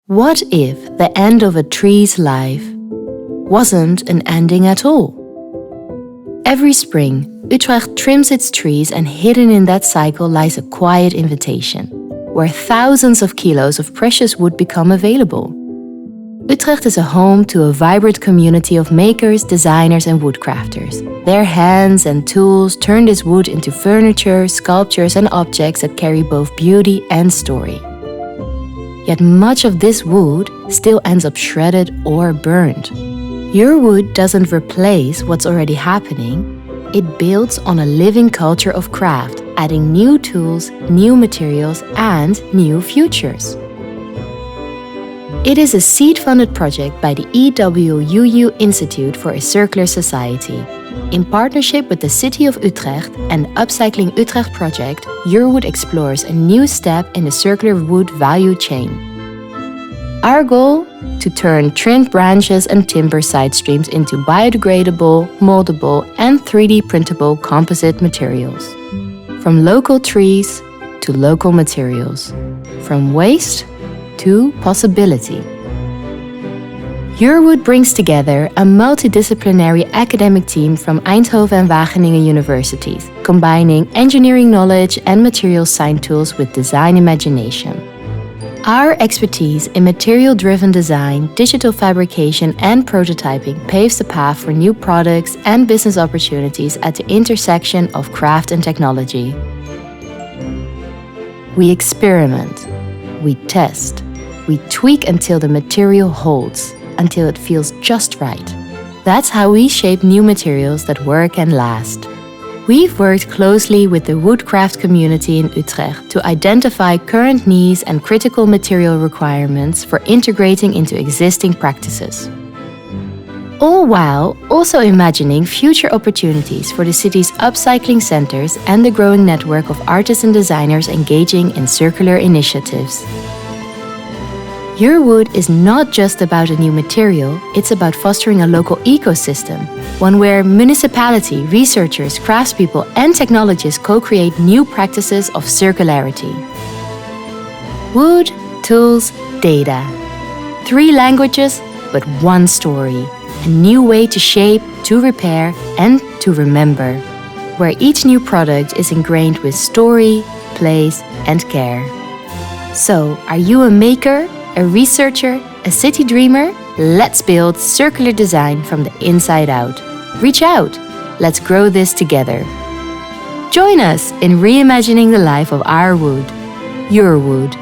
What if the end of a tree's life wasn't an ending at all? Every spring, Utrecht trims its trees, and hidden in that cycle lies a quiet invitation, where thousands of kilos of precious wood become available. Utrecht is a home to a vibrant community of makers, designers and woodcrafters. Their hands and tools turn this wood into furniture, sculptures and objects that carry both beauty and story. Yet much of this wood still ends up shredded or burned. URWOOD doesn't replace what's already happening, it builds on a living culture of craft, adding new tools, new materials and new futures. It is a seed-funded project by the EWUU Institute for a Circular Society. In partnership with the City of Utrecht and Upcycling Utrecht project, URWOOD explores a new step in the circular wood value chain. Our goal? To turn trimmed branches and timber side streams into biodegradable, moldable and 3D printable composite materials. From local trees to local materials. From waste to possibility. URWOOD brings together a multidisciplinary academic team from Eindhoven and Wageningen universities, combining engineering knowledge and material science tools with design imagination. Our expertise in material-driven design, digital fabrication and prototyping paves the path for new products and business opportunities at the intersection of craft and technology. We experiment, we test, we tweak until the material holds, until it feels just right. That's how we shape new materials that work and last. We've worked closely with the woodcraft community in Utrecht to identify current needs and critical material requirements for integrating into existing practices. All while also imagining future opportunities for the city's upcycling centers and the growing network of artists and designers engaging in circular initiatives. URWOOD is not just about a new material, it's about fostering a local ecosystem, one where municipality, researchers, craftspeople and technologists co-create new practices of circularity. Wood, tools, data. 3 languages, but one story. A new way to shape, to repair and to remember, where each new product is ingrained with story, place and care. So, are you a maker? A researcher, a city dreamer? Let's build circular design from the inside out. Reach out. Let's grow this together. Join us in reimagining the life of our wood. Your wood.